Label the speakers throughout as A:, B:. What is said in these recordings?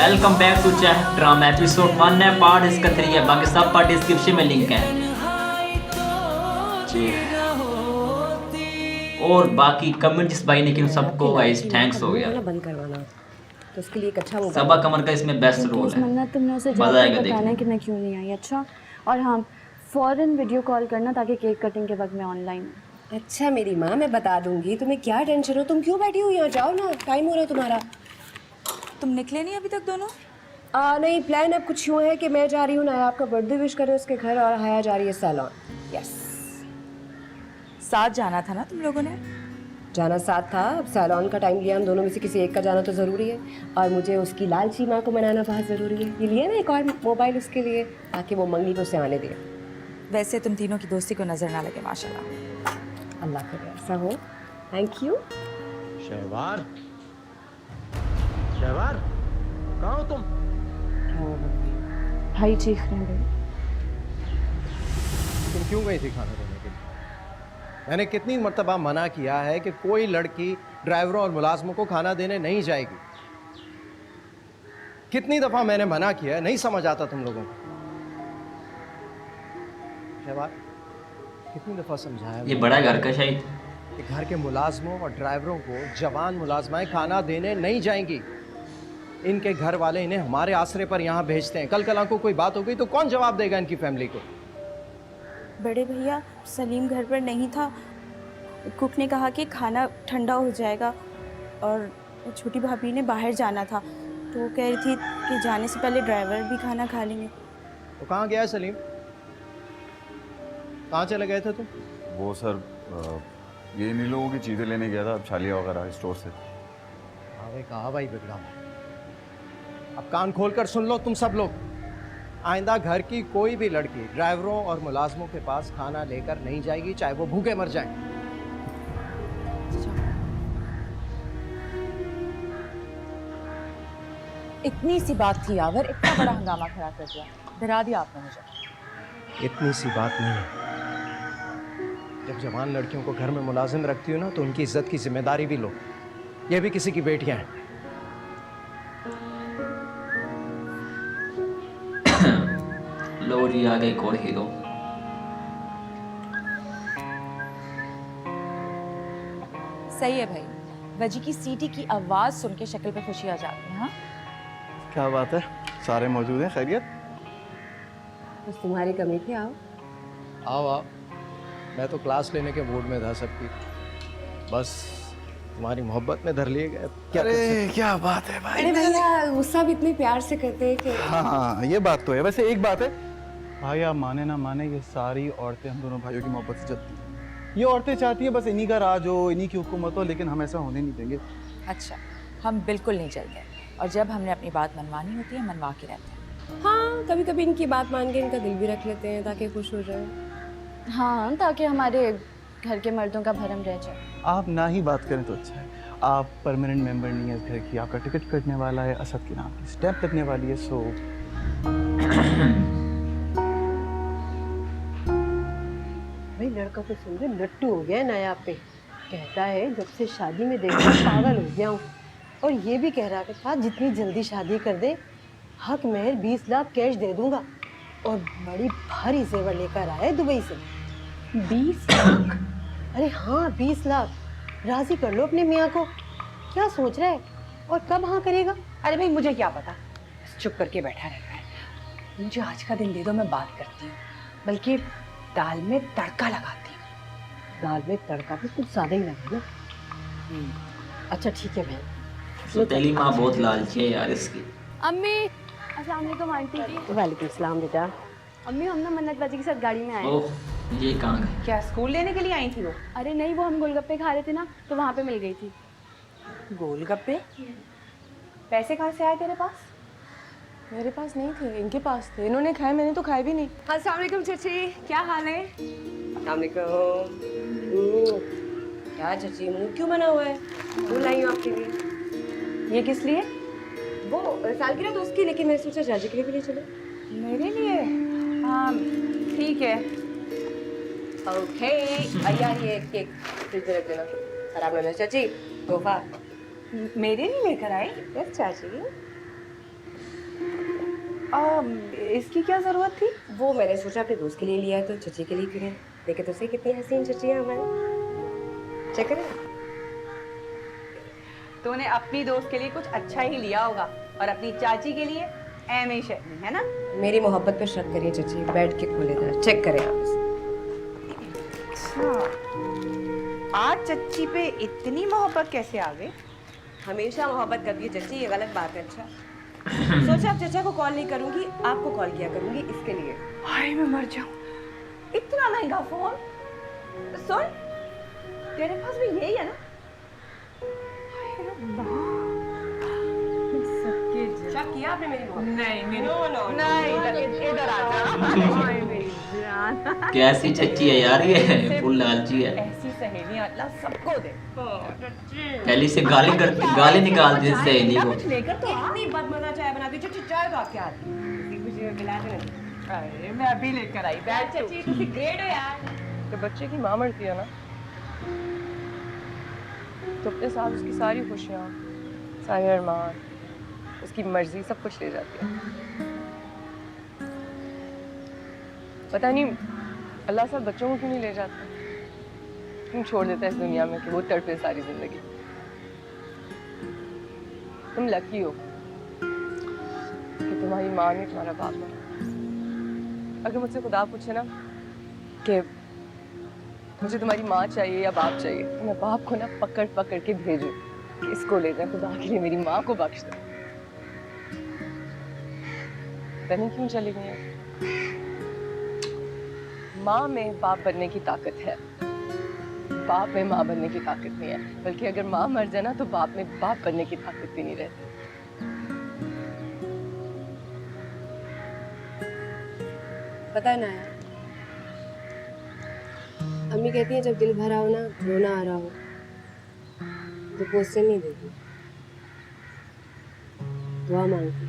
A: Welcome back to chat drama episode 1 है, part इसका 3 है, बाकी सब पार्ट डिस्क्रिप्शन में लिंक है जी। और बाकी कमेंट जिस भाई ने किया सबको गाइस थैंक्स हो गया।
B: बंद करवाना तो उसके लिए एक अच्छा मोबाइल।
A: सबा कमर का इसमें बेस्ट रोल है।
C: मन्नत तुमने उसे
A: मजा
C: जाकर
A: आएगा
C: बताना
A: देखने
C: कि मैं क्यों नहीं आई। अच्छा, और हाँ, फौरन वीडियो कॉल करना ताकि केक कटिंग के वक्त मैं ऑनलाइन हूँ।
B: अच्छा मेरी माँ, मैं बता दूंगी। तुम्हें क्या टेंशन हो? तुम क्यों बैठी हो यहाँ? जाओ ना, टाइम हो रहा है तुम्हारा।
D: तुम निकले नहीं अभी तक दोनों?
B: नहीं, प्लान अब कुछ यूँ है कि मैं जा रही हूँ ना आपका बर्थडे विश करे उसके घर, और हया जा रही है सैलून। यस,
D: साथ जाना था ना तुम लोगों ने?
B: जाना साथ था, अब सैलून का टाइम लिया, हम दोनों में से किसी एक का जाना तो ज़रूरी है। और मुझे उसकी लालची माँ को मनाना बहुत ज़रूरी है। ये लिया ना एक और मोबाइल उसके लिए, ताकि वो मंगनी को उसे आने दे।
D: वैसे तुम तीनों की दोस्ती को नजर ना लगे माशाल्लाह।
B: अल्लाह करे ऐसा हो। Thank you.
E: शहवार, शहवार, कहाँ हो तुम?
C: भाई चीख रहे हैं।
E: तुम क्यों गई थी खाना देने के लिए? मैंने कितनी मर्तबा मना किया है कि कोई लड़की ड्राइवरों और मुलाजमों को खाना देने नहीं जाएगी। कितनी दफा मैंने मना किया है, नहीं समझ आता तुम लोगों को। शहवार, कितनी दफा समझाया
A: ये बड़ा घर का शायद
E: कि घर के मुलाजमों और ड्राइवरों को जवान मुलाजमाएं खाना देने नहीं जाएंगी। इनके घर वाले इन्हें हमारे आसरे पर यहाँ भेजते हैं। कल को कोई बात हो गई तो कौन जवाब देगा इनकी फैमिली को?
F: बड़े भैया, सलीम घर पर नहीं था। कुक ने कहा कि खाना ठंडा हो जाएगा, और छोटी भाभी ने बाहर जाना था, तो वो कह रही थी कि जाने से पहले ड्राइवर भी खाना खा लेंगे।
E: तो कहाँ गया है सलीम? कहाँ चले गए थे तुम?
G: वो सर ये इन लोगों की चीज़ें लेने गया था, छालिया वगैरह स्टोर से।
E: अरे कहाँ भाई बिगड़ा। अब कान खोलकर सुन लो तुम सब लोग, आइंदा घर की कोई भी लड़की ड्राइवरों और मुलाजमों के पास खाना लेकर नहीं जाएगी, चाहे वो भूखे मर जाएं।
D: इतनी सी बात थी यावर, इतना बड़ा हंगामा खड़ा कर दिया, डरा दिया आपने मुझे।
E: इतनी सी बात नहीं है। जब जवान लड़कियों को घर में मुलाजिम रखती हो ना, तो उनकी इज्जत की जिम्मेदारी भी लो। ये भी किसी की बेटियां हैं।
A: लो जी, आ गए एक और हीरो।
D: सही है भाई, वजी की सीटी की आवाज सुन के शक्ल पे खुशी आ जाती है। हाँ,
G: क्या बात है, सारे मौजूद हैं? खैरियत?
B: बस तुम्हारी कमी थी। आओ
E: आओ आओ, मैं तो क्लास लेने के मूड में था सबकी, बस तुम्हारी मोहब्बत में धर लिए गए। क्या
G: अरे क्या बात है भाई।
B: अरे भैया, गुस्सा भी इतने प्यार से करते हैं कि
G: हाँ, ये बात तो है। वैसे एक बात है भाई, आप माने ना माने, ये सारी औरतें हम दोनों भाइयों की मोहब्बत से जलती हैं। ये औरतें चाहती हैं बस इन्हीं का राज हो, इन्हीं की हुकूमत हो, लेकिन हम ऐसा होने नहीं देंगे।
D: अच्छा, हम बिल्कुल नहीं चलते, और जब हमने अपनी बात मनवानी होती है मनवा के रहते हैं।
B: हाँ, कभी कभी इनकी बात मान के इनका दिल भी रख लेते हैं ताकि खुश हो जाए।
C: हाँ, ताकि हमारे घर के मर्दों का भरम रह जाए।
G: आप ना ही बात करें तो अच्छा है। आप परमानेंट मेंबर नहीं है इस घर की, आपका टिकट कटने वाला है, असद के नाम की स्टैंप लगने वाली है। सो
B: भाई, लड़का तो सुन रहे लट्टू हो गया है नया पे। कहता है जब से शादी में देखा पागल हो गया हूँ। और ये भी कह रहा था जितनी जल्दी शादी कर दे, हक महर 20 लाख कैश दे दूंगा। और बड़ी भारी जेवर लेकर आया है दुबई से। 20 लाख? अरे हाँ, 20 लाख। राजी कर लो अपने मियाँ को। क्या सोच रहा है? और कब हाँ करेगा?
H: अरे भाई, मुझे क्या पता, चुप करके बैठा रहता है। मुझे आज का दिन दे दो, मैं बात करती हूँ, बल्कि दाल में तड़का लगाती हूँ।
B: दाल में तड़का भी कुछ ज्यादा ही लगा ना। अच्छा ठीक है भाई।
A: सुतेली माँ बहुत लालची है यार इसकी।
C: अम्मी, अस्सलाम वालेकुम आंटी जी।
B: वालेकुम सलाम बेटा।
C: अम्मी, हम ना मन्नत बाजी के साथ गाड़ी में आए।
A: ओह, ये कहाँ गए?
H: क्या स्कूल लेने के लिए आई थी वो?
C: अरे नहीं, वो हम गोलगप्पे खा रहे थे ना, तो वहाँ पे मिल गई थी।
H: गोलगप्पे? पैसे कहाँ से आए तेरे पास?
B: मेरे पास नहीं थे, इनके पास थे। इन्होंने खाए, मैंने तो खाए भी नहीं।
H: अस्सलाम वालेकुम चाची, क्या हाल है?
B: क्या चाची, मुंह क्यों बना हुआ है?
H: वो लाई हूँ आपके लिए। ये किस लिए?
B: वो सालगिरह तो उसकी, लेकिन मैं सोचा चाची के लिए भी ले चले।
H: मेरे लिए? हाँ ठीक है।
B: ओके, आया ये केक फ्रिज में रख देना। खराब ना चाची, तोहफा।
H: मेरे लिए लेकर आई?
B: यस चाची।
H: इसकी क्या ज़रूरत थी?
I: वो मैंने सोचा अपने दोस्त के लिए लिया है तो चची के लिए क्यों नहीं। देखे तो सही कितनी हसीन चची है हमारी। चेक करें।
H: तूने अपनी दोस्त के लिए कुछ अच्छा ही लिया होगा और अपनी चाची के लिए एम ए शर्मी, है ना?
I: मेरी मोहब्बत पे शक करिए चची, बैठ के खोले जरा, चेक करें आप।
H: अच्छा, आज चच्ची पे इतनी मोहब्बत कैसे आ गई?
I: हमेशा मोहब्बत करती है चची, ये गलत बात है। अच्छा सोचा अब चचा को कॉल नहीं करूंगी, आपको कॉल किया करूंगी इसके लिए।
H: हाय मैं मर जाऊं, इतना महंगा फोन। सुन, तेरे पास भी यही है ना? हाय रब्बा,
I: शक किया आपने मेरी मोहब्बत?
H: नहीं मेरी
I: नो नो
H: नहीं, इधर आ जा। हाय मेरी जान,
A: कैसी चच्ची है यार, ये फुल लालची है।
H: ऐसी सहेलियां अल्लाह सबको दे।
A: पहले से गाली निकालती है सहेली को।
H: कुछ लेकर तो आ।
I: इतनी बदमजा चाय बनाती है चची, चाय तो आपके हाथ की मुझे मिला दे।
H: अरे मैं अभी लेकर आई। बैठ
I: चची तुसी ग्रेट हो यार।
J: तो बच्चे की माँ मरती है ना, तो अपने साथ उसकी सारी खुशियाँ, सारे अरमान, उसकी मर्जी सब कुछ ले जाती है। पता नहीं अल्लाह साहब बच्चों को क्यों नहीं ले जाता, क्यों छोड़ देता है इस दुनिया में कि वो तड़पे सारी जिंदगी। तुम लकी हो कि तुम्हारी माँ ने तुम्हारा बाप मारा। अगर मुझसे खुदा पूछे ना कि मुझे तुम्हारी माँ चाहिए या बाप चाहिए, तो मैं बाप को ना पकड़ पकड़ के भेजूं कि इसको ले जाए, खुदा के लिए मेरी माँ को बख्श दो। पता नहीं क्यों चली गई है। माँ में बाप बनने की ताकत है, बाप में माँ बनने की ताकत नहीं है। बल्कि अगर माँ मर जाए ना तो बाप में बाप बनने की ताकत भी नहीं रहती।
I: पता है ना यार, अम्मी कहती है जब दिल भरा हो ना, रोना आ रहा हो तो पोस्टर नहीं देती, दुआ मांगती,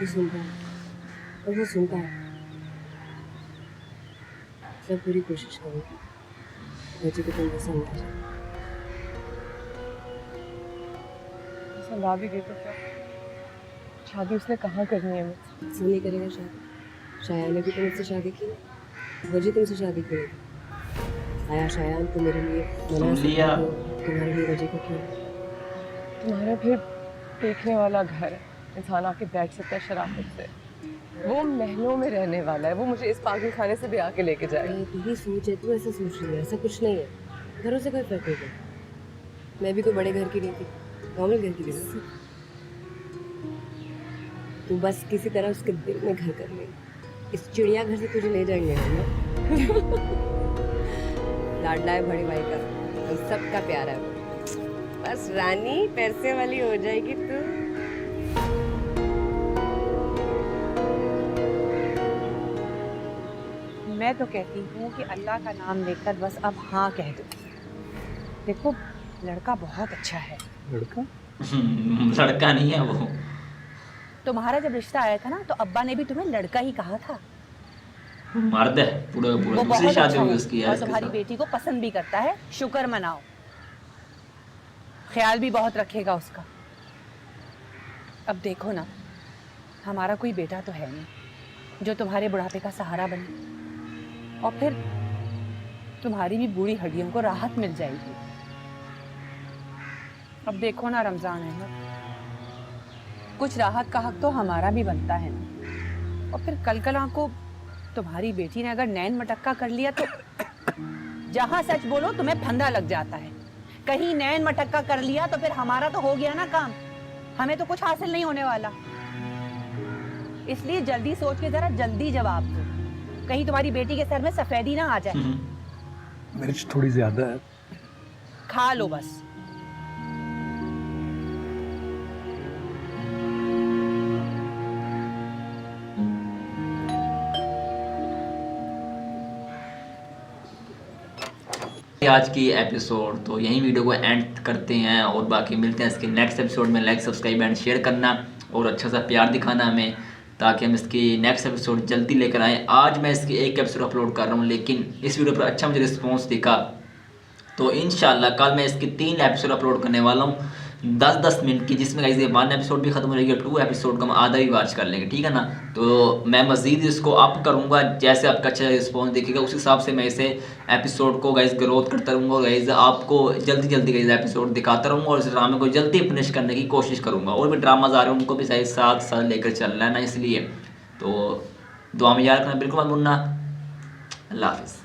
I: वो सुनता है और वो सुनता है। सब पूरी कोशिश करूँगी बच्चे को तुम पसंद आ जाए।
J: समझा भी गई तो क्या, शादी उसने कहाँ करनी है मुझसे?
I: वो नहीं करेगा शादी। शायान ने भी तो मुझसे शादी की, वजह तुमसे शादी करेगी। आया शायान तो मेरे लिए मना
A: लिया,
I: तुम्हारे लिए वजह को क्यों?
J: तुम्हारा फिर देखने वाला घर है, इंसान आके बैठ सकता है शराफत से। वो महलों में रहने वाला है, वो मुझे इस पागल खाने से भी आके लेके जाएगा।
I: यही सोच है, तू ऐसा सोच रही है, ऐसा कुछ नहीं है। घरों से कोई फर्क नहीं पड़ता। मैं भी कोई बड़े घर की नहीं थी, नॉर्मल घर की थी। तू बस किसी तरह उसके दिल में घर कर ले। इस चिड़िया घर से तुझे ले जाएंगे हम ना। लाडला है बड़े भाई का, हम सबका प्यारा है। बस रानी पैसे वाली हो जाएगी तू।
H: मैं तो कहती हूँ कि अल्लाह का नाम लेकर बस अब हाँ कह दो। देखो लड़का बहुत अच्छा है।
G: लड़का?
A: लड़का नहीं है वो।
D: तुम्हारा जब रिश्ता आया था ना तो अब्बा ने भी तुम्हें लड़का ही कहा था।
A: मर्द है पूरा
D: वो
A: दूसरी
D: बहुत
A: शादी
D: अच्छा
A: हुई
D: है
A: उसकी
D: और
A: है।
D: तुम्हारी बेटी को पसंद भी करता है। शुक्र मनाओ, ख्याल भी बहुत रखेगा उसका। अब देखो ना, हमारा कोई बेटा तो है नहीं जो तुम्हारे बुढ़ापे का सहारा बने, और फिर तुम्हारी भी बूढ़ी हड्डियों को राहत मिल जाएगी। अब देखो ना रमजान है ना, कुछ राहत का हक तो हमारा भी बनता है ना। और फिर कल को तुम्हारी बेटी ने अगर नैन मटक्का कर लिया तो जहां सच बोलो तुम्हें फंदा लग जाता है। कहीं नैन मटक्का कर लिया तो फिर हमारा तो हो गया ना काम, हमें तो कुछ हासिल नहीं होने वाला। इसलिए जल्दी सोच के जरा जल्दी जवाब दो, कहीं तुम्हारी बेटी के सर में सफेदी ना आ जाए।
G: मिर्च थोड़ी ज्यादा है।
D: खा लो बस।
A: आज की एपिसोड तो यहीं वीडियो को एंड करते हैं, और बाकी मिलते हैं इसके नेक्स्ट एपिसोड में। लाइक सब्सक्राइब एंड शेयर करना और अच्छा सा प्यार दिखाना हमें, ताकि हम इसकी नेक्स्ट एपिसोड जल्दी लेकर आएँ। आज मैं इसकी एक एपिसोड अपलोड कर रहा हूँ, लेकिन इस वीडियो पर अच्छा मुझे रिस्पॉन्स दिखा तो इंशाल्लाह कल मैं इसकी 3 एपिसोड अपलोड करने वाला हूँ। 10-10 मिनट की, जिसमें गाइस ये 1 एपिसोड भी खत्म हो जाएगी और 2 एपिसोड का हम आधा ही वॉच कर लेंगे, ठीक है ना। तो मैं मज़ीद इसको अप करूँगा, जैसे आपका अच्छा रिस्पॉन्स देखिएगा उस हिसाब से मैं इसे एपिसोड को गाइस ग्रोथ करता रहूँगा। गाइस आपको जल्दी जल्दी गाइस एपिसोड दिखाता रहूँगा और इस ड्रामे को जल्दी फिनिश करने की कोशिश करूँगा। और भी ड्रामाज आ रहे हैं उनको भी शायद साथ साथ लेकर चलना है ना, इसलिए तो दुआ में याद रखना बिल्कुल मत भूलना। अल्लाह हाफिज़।